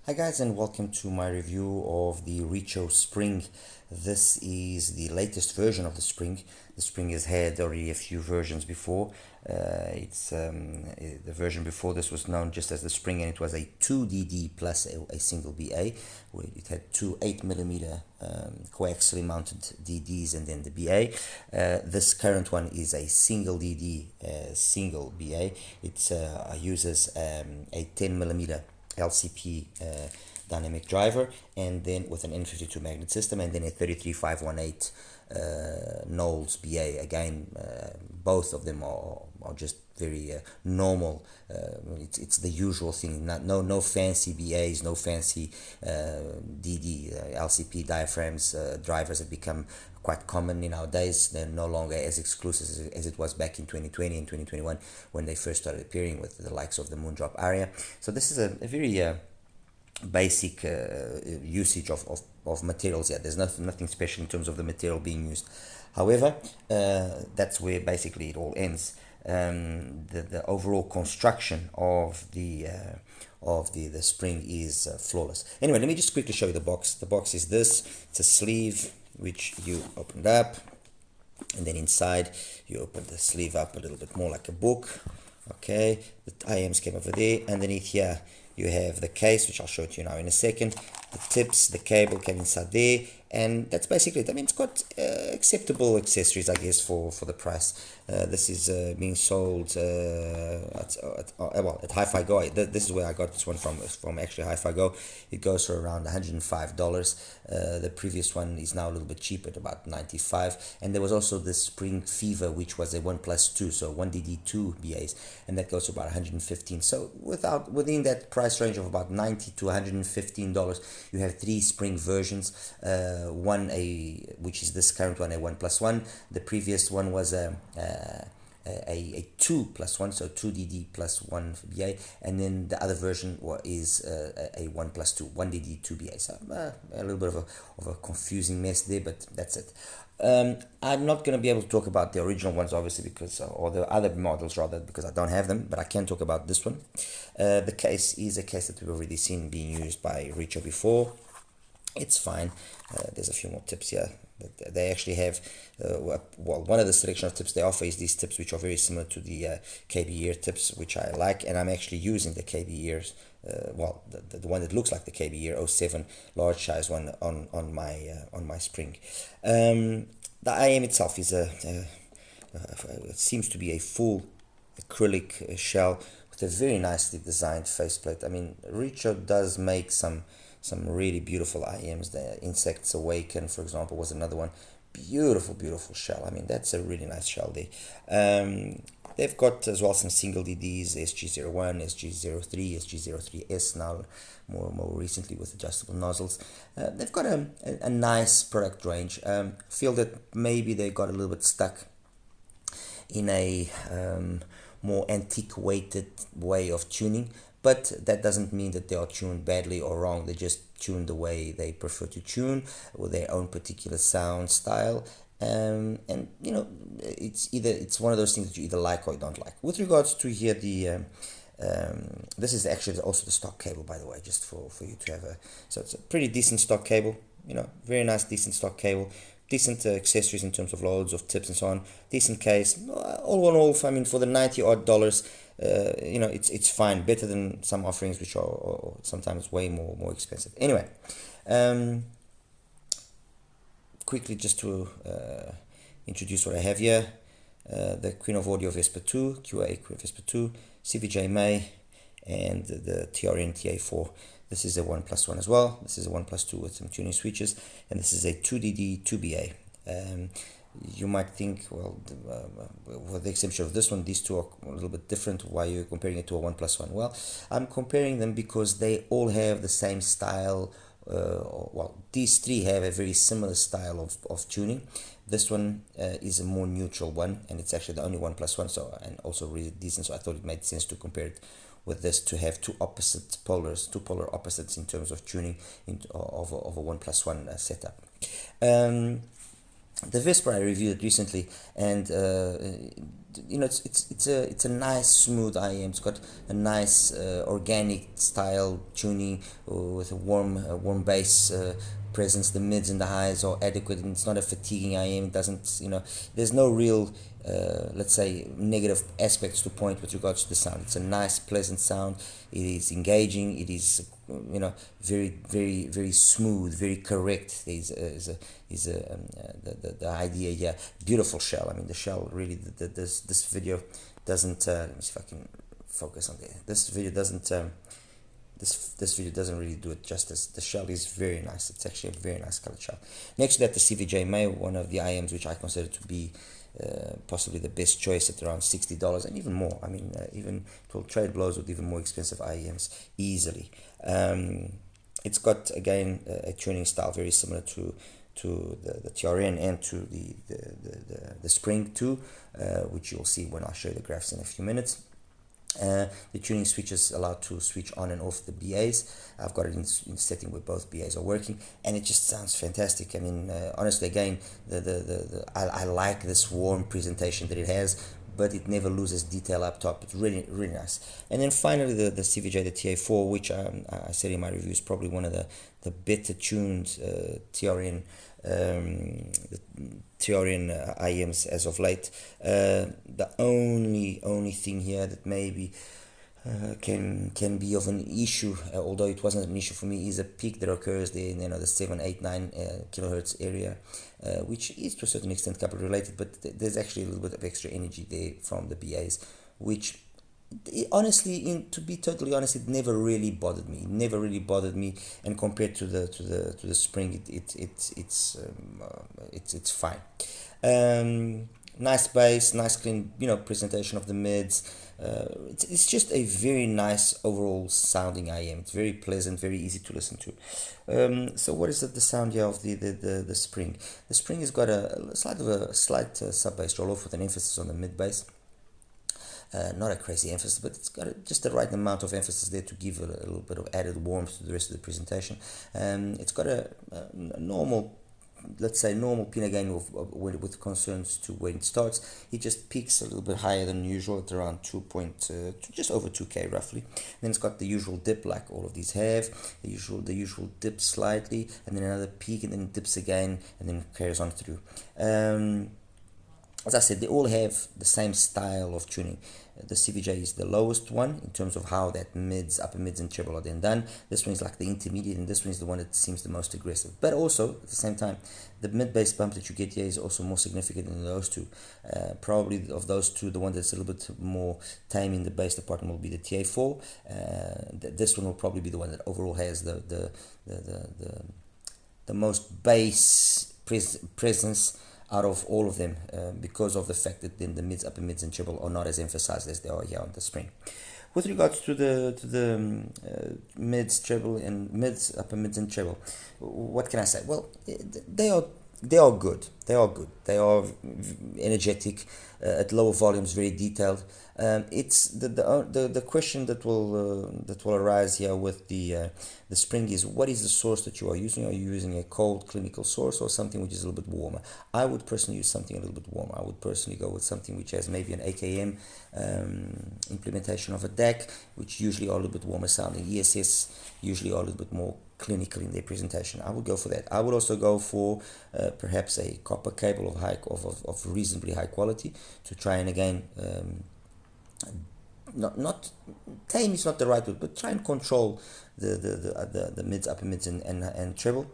Hi guys, and welcome to my review of the REECHO Spring. This is the latest version of the Spring. The Spring has had already a few versions before. The version before this was known just as the Spring, and it was a 2DD plus a single BA, where it had two 8mm coaxially mounted DDs and then the BA. This current one is a single DD, single BA. It uses a 10mm LCP dynamic driver, and then with an N52 magnet system, and then a 33518 Knowles BA. Again, both of them are just very normal. It's the usual thing. No fancy BAs, no fancy DD LCP diaphragms. Drivers have become quite common in our days. They're no longer as exclusive as it was back in 2020 and 2021 when they first started appearing with the likes of the Moondrop Aria. So this is a very basic usage of materials here. There's nothing special in terms of the material being used. However, that's where basically it all ends. The overall construction of the spring is flawless. Anyway, let me just quickly show you the box. The box is this. It's a sleeve which you opened up, and then inside you open the sleeve up a little bit more like a book. Okay, the IEMs came over there. Underneath here you have the case, which I'll show it to you now in a second. The tips, the cable came inside there, and that's basically it. I mean, it's got acceptable accessories, I guess, for the price. This is being sold at HiFiGo. This is where I got this one from actually HiFiGo. It goes for around $105. The previous one is now a little bit cheaper at about $95. And there was also the Spring Fever, which was a 1+2, so 1DD2 BAs, and that goes to about $115. So within that price range of about $90 to $115, you have three Spring versions. Which is this current one, a 1+1. The previous one was a 2+1, so 2DD plus 1 BA, and then the other version is a 1+2, 1DD 2 BA. So a little bit of a confusing mess there, but that's it. I'm not going to be able to talk about the original ones, obviously, because or the other models rather, because I don't have them, but I can talk about this one. The case is a case that we've already seen being used by REECHO before. It's fine. There's a few more tips here. They actually have, one of the selection of tips they offer is these tips, which are very similar to the KB ear tips, which I like, and I'm actually using the KB ears, the one that looks like the KB ear 07 large size one on my Spring. The IEM itself is it seems to be a full acrylic shell with a very nicely designed faceplate. I mean, REECHO does make some really beautiful IEMs. The Insects Awaken, for example, was another one. Beautiful shell. I mean, that's a really nice shell there. They've got as well some single DDs, SG01, SG03, SG03S now, more recently with adjustable nozzles. They've got a nice product range. Feel that maybe they got a little bit stuck in a more antiquated way of tuning, but that doesn't mean that they are tuned badly or wrong. They just tune the way they prefer to tune, with their own particular sound style. And you know, it's one of those things that you either like or you don't like. With regards to here, this is actually also the stock cable, by the way, just for you to have so it's a pretty decent stock cable. You know, very nice, decent stock cable. Decent accessories in terms of loads of tips and so on. Decent case. All in all, I mean, for the $90 odd, you know, it's fine. Better than some offerings which are sometimes way more expensive. Anyway, quickly just to introduce what I have here. The Queen of Audio Vespa 2, QA Vespa 2, CVJ May, and the TRN TA4. This is a 1+1 as well. This is a 1+2 with some tuning switches, and this is a 2DD 2BA. You might think, well, with the exception of this one, these two are a little bit different. Why are you comparing it to a 1+1? Well, I'm comparing them because they all have the same style. Well, these three have a very similar style of tuning. This one is a more neutral one, and it's actually the only 1+1, so, and also really decent. So I thought it made sense to compare it with this, to have two polar opposites in terms of tuning of a 1+1 setup. The Vesper I reviewed it recently, and you know, it's a nice smooth IEM. It's got a nice organic style tuning with a warm bass presence. The mids and the highs are adequate, and it's not a fatiguing IEM. It doesn't, you know, there's no real let's say negative aspects to point with regards to the sound. It's a nice, pleasant sound. It is engaging. It is, you know, very smooth, very correct. The idea here. Beautiful shell. I mean, the shell really. This video doesn't. Let me see if I can focus on there. This video doesn't. This video doesn't really do it justice. The shell is very nice. It's actually a very nice colored shell. Next to that, the CVJ May, one of the IEMs which I consider to be possibly the best choice at around $60 and even more. I mean, even it will trade blows with even more expensive IEMs easily. It's got again a tuning style very similar to the TRN and to the Spring 2, which you'll see when I show you the graphs in a few minutes. The tuning switches allow to switch on and off the BAs. I've got it in setting where both BAs are working, and it just sounds fantastic. I mean, honestly, again, I like this warm presentation that it has, but it never loses detail up top. It's really nice. And then finally, the CVJ, the TA4, which I said in my review is probably one of the better tuned TRN IEMs as of late. The only thing here that maybe can be of an issue, although it wasn't an issue for me, is a peak that occurs there in the 7, 8, 9 kilohertz area, which is to a certain extent couple related, but there's actually a little bit of extra energy there from the BAs, which honestly, to be totally honest, it never really bothered me. And compared to the Spring, it's fine. Nice bass, nice clean, presentation of the mids. It's just a very nice overall sounding IEM. It's very pleasant, very easy to listen to. So what is the sound here of the Spring? The Spring has got a slight sub bass roll off with an emphasis on the mid bass. Not a crazy emphasis, but it's got just the right amount of emphasis there to give a little bit of added warmth to the rest of the presentation. It's got a normal, let's say normal pinna gain with concerns to when it starts. It just peaks a little bit higher than usual at around just over 2K roughly. Then it's got the usual dip like all of these have, the usual dip slightly, and then another peak, and then it dips again, and then carries on through. As I said, they all have the same style of tuning. The CVJ is the lowest one in terms of how that upper mids and treble are then done. This one is like the intermediate, and this one is the one that seems the most aggressive. But also, at the same time, the mid-bass bump that you get here is also more significant than those two. Probably of those two, the one that's a little bit more tame in the bass department will be the TA4. This one will probably be the one that overall has the most bass presence out of all of them, because of the fact that then the mids, upper mids, and treble are not as emphasized as they are here on the Spring. With regards to the mids, treble, and mids, upper mids, and treble, what can I say? Well, they are good. They are energetic, at lower volumes, very detailed. It's the question that will arise here with the Spring is, what is the source that you are using? Are you using a cold clinical source or something which is a little bit warmer? I would personally use something a little bit warmer. I would personally go with something which has maybe an AKM implementation of a DAC, which usually are a little bit warmer sounding. ESS usually are a little bit more clinical in their presentation. I would go for that. I would also go for perhaps a copper cable of reasonably high quality to try and again not tame is not the right word, but try and control the mids, upper mids, and treble.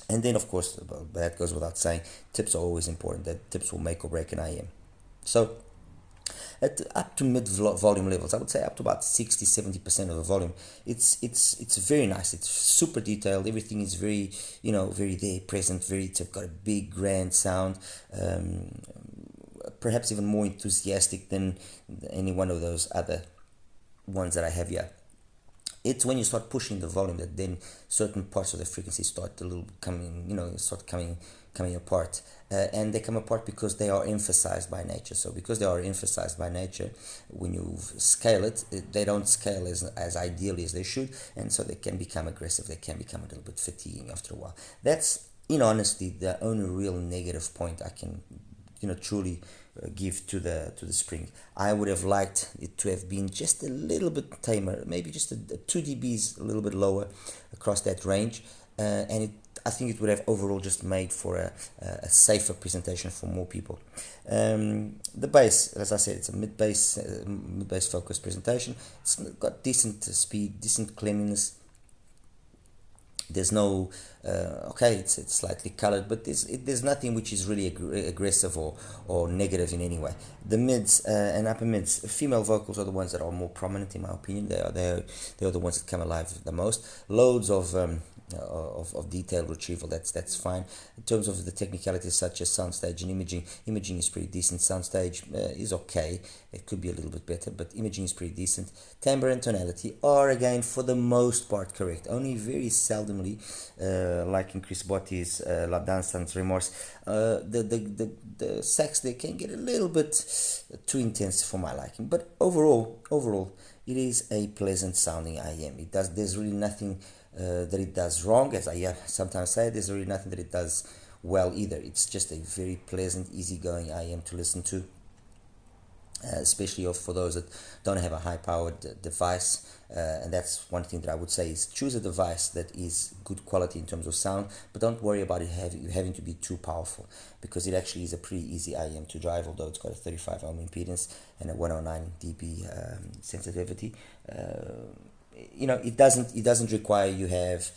And then of course, that goes without saying, tips are always important. That tips will make or break an IEM. So up to mid volume levels, I would say up to about 60-70% of the volume, it's very nice. It's super detailed. Everything is very very there, present. It's got a big grand sound. Perhaps even more enthusiastic than any one of those other ones that I have here. It's when you start pushing the volume that then certain parts of the frequency start coming apart, and they come apart because they are emphasized by nature. So because they are emphasized by nature, when you scale it, they don't scale as ideally as they should, and so they can become aggressive. They can become a little bit fatiguing after a while. That's in honesty, the only real negative point I can, truly give to the Spring. I would have liked it to have been just a little bit tamer, maybe just a 2 dBs a little bit lower across that range, and I think it would have overall just made for a safer presentation for more people. The bass, as I said, it's a mid-bass focused presentation. It's got decent speed, decent cleanliness. There's no it's slightly colored, but there's nothing which is really aggressive or negative in any way. The mids and upper mids, female vocals are the ones that are more prominent in my opinion. They are the ones that come alive the most. Loads of detailed retrieval. That's fine. In terms of the technicalities such as soundstage and imaging is pretty decent. Soundstage is okay. It could be a little bit better, but imaging is pretty decent. Timbre and tonality are again for the most part correct. Only very seldomly, like in Chris Botti's La Danse Sans Remorse, the sax there can get a little bit too intense for my liking. But overall, it is a pleasant sounding IEM. There's really nothing that it does wrong, as I sometimes say. There's really nothing that it does well either. It's just a very pleasant, easygoing IEM to listen to, especially for those that don't have a high-powered device. And that's one thing that I would say is choose a device that is good quality in terms of sound, but don't worry about it having to be too powerful, because it actually is a pretty easy IEM to drive, although it's got a 35 ohm impedance and a 109 dB sensitivity. It doesn't require you have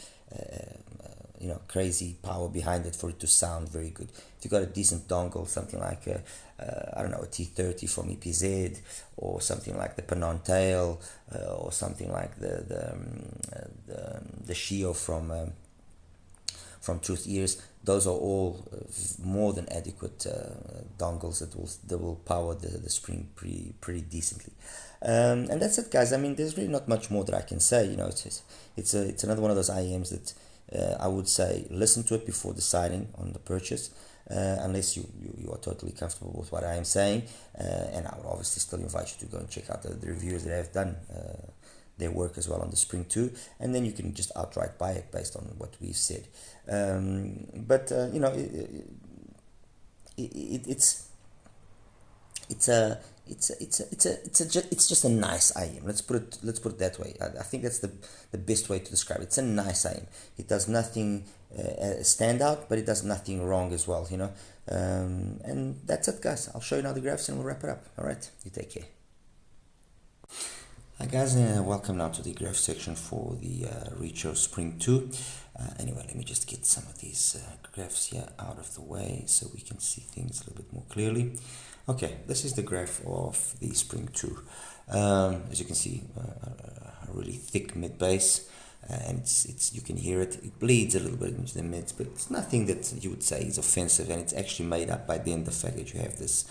crazy power behind it for it to sound very good. If you got a decent dongle, something like a T30 from EPZ, or something like the Panon Tail, or something like the Shio from Truth Ears, those are all more than adequate dongles that will power the Spring pretty decently. And that's it, guys. I mean, there's really not much more that I can say. It's another one of those IEMs that I would say listen to it before deciding on the purchase, unless you are totally comfortable with what I am saying. And I would obviously still invite you to go and check out the reviewers that have done their work as well on the Spring 2, and then you can just outright buy it based on what we've said. It's just a nice IEM. Let's put it that way. I think that's the best way to describe it. It's a nice IEM. It does nothing stand out, but it does nothing wrong as well. And that's it, guys. I'll show you now the graphs and we'll wrap it up. All right, you take care. Hi guys, welcome now to the graph section for the REECHO Spring 2. Anyway, let me just get some of these graphs here out of the way so we can see things a little bit more clearly. Okay, this is the graph of the Spring 2. As you can see, a really thick mid bass, and it's you can hear it bleeds a little bit into the mids, but it's nothing that you would say is offensive, and it's actually made up by then the fact that you have this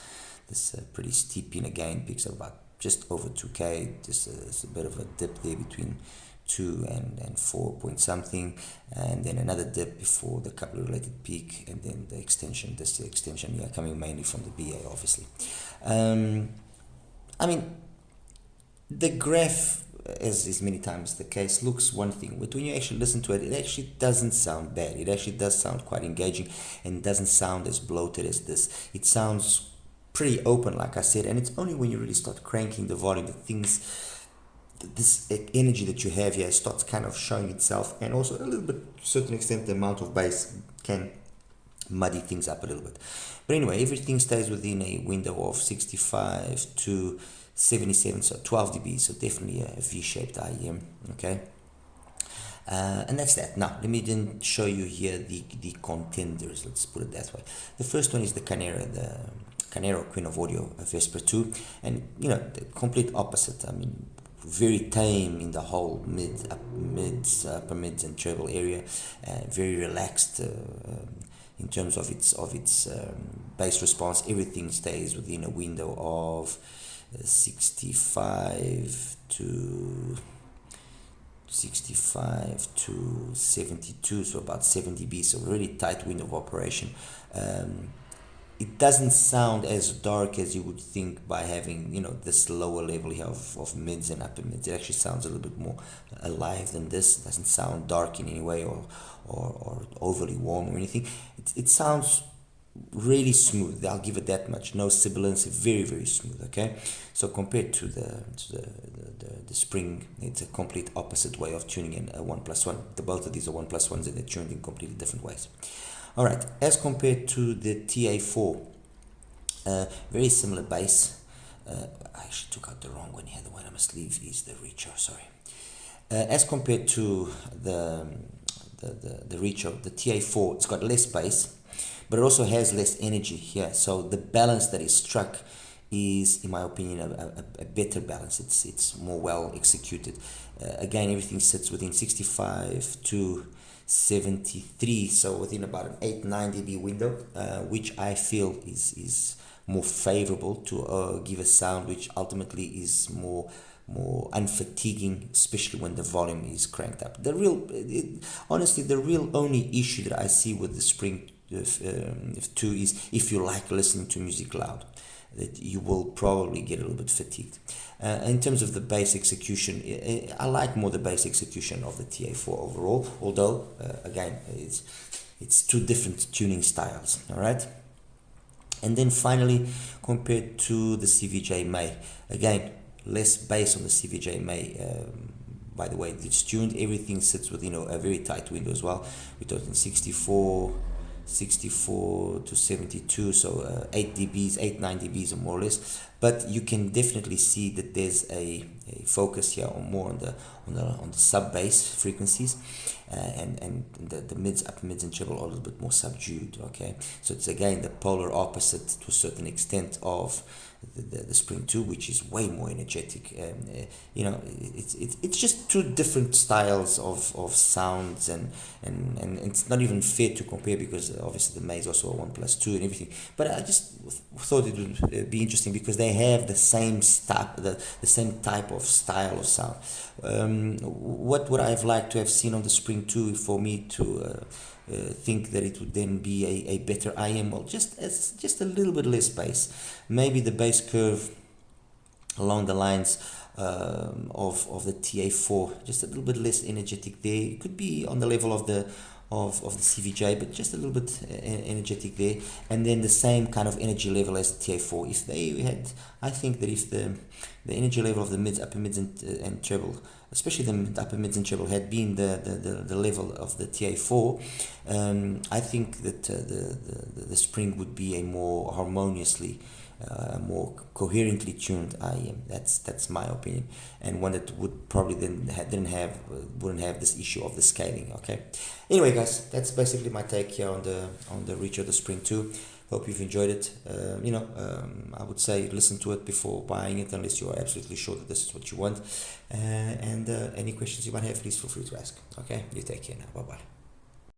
pretty steep inner gain, picks up about just over 2K, just a bit of a dip there between 2 and 4 point something, and then another dip before the coupler related peak, and then the extension, coming mainly from the BA, obviously. I mean, the graph, as is many times the case, looks one thing, but when you actually listen to it, it actually doesn't sound bad. It actually does sound quite engaging, and doesn't sound as bloated as this. It sounds pretty open, like I said, and it's only when you really start cranking the volume that this energy that you have here starts kind of showing itself, and also a little bit, to a certain extent, the amount of bass can muddy things up a little bit. But anyway, everything stays within a window of 65 to 77, so 12 dB, so definitely a V-shaped IEM, okay? And that's that. Now, let me then show you here the contenders, let's put it that way. The first one is the Canero Queen of Audio Vesper 2, and the complete opposite. I mean, very tame in the whole upper mids and treble area, very relaxed in terms of its bass response. Everything stays within a window of 65 to 72, so about 7 dB, so really tight window of operation. it doesn't sound as dark as you would think by having, you know, this lower level here of mids and upper mids. It actually sounds a little bit more alive than this. It doesn't sound dark in any way, or overly warm or anything. It sounds really smooth. I'll give it that much. No sibilance, very, very smooth. Okay, so compared to the Spring, it's a complete opposite way of tuning in a 1+1. Both of these are 1+1s, and they're tuned in completely different ways. All right, as compared to the TA4, very similar bass. I actually took out the wrong one here. The one I must leave is the REECHO. Sorry. As compared to the REECHO, the TA4, it's got less bass, but it also has less energy here. So the balance that is struck is, in my opinion, a better balance. It's more well executed. Again, everything sits within 65 to 73, so within about an 8-9 dB window, which I feel is more favorable to give a sound which ultimately is more unfatiguing, especially when the volume is cranked up. Honestly, the real only issue that I see with the Spring 2 is if you like listening to music loud, that you will probably get a little bit fatigued. In terms of the bass execution, I like more the bass execution of the TA4 overall, although again, it's two different tuning styles. All right. And then finally, compared to the CVJ May, again, less bass on the CVJ May. By the way, it's tuned. Everything sits within a very tight window as well. We're talking 64 to 72, so 8 dBs, 9 dBs or more or less. But you can definitely see that there's a focus here on more on the sub bass frequencies, and the mids, upper mids, and treble are a little bit more subdued. Okay, so it's again the polar opposite to a certain extent of the Spring 2, which is way more energetic. You know, it's just two different styles of sounds, and it's not even fair to compare, because obviously the May is also a 1+2 and everything. But I just thought it would be interesting because they have the same stuff, the same type of style of sound. What would I have liked to have seen on the Spring 2 for me to think that it would then be a better IEM? Well, just a little bit less bass. Maybe the bass curve along the lines of the TA4, just a little bit less energetic there. It could be on the level of the CVJ, but just a little bit energetic there. And then the same kind of energy level as the TA4. If they had, I think that if the energy level of the mids, upper mids, and treble, especially the upper mids and treble, had been the level of the TA4, I think that the Spring would be a more harmoniously, more coherently tuned IEM. That's my opinion, and one that would probably then wouldn't have this issue of the scaling. Okay. Anyway, guys, that's basically my take here on the REECHO, the Spring 2. Hope you've enjoyed it. I would say listen to it before buying it, unless you are absolutely sure that this is what you want. And any questions you might have, please feel free to ask. Okay, you take care now. Bye bye.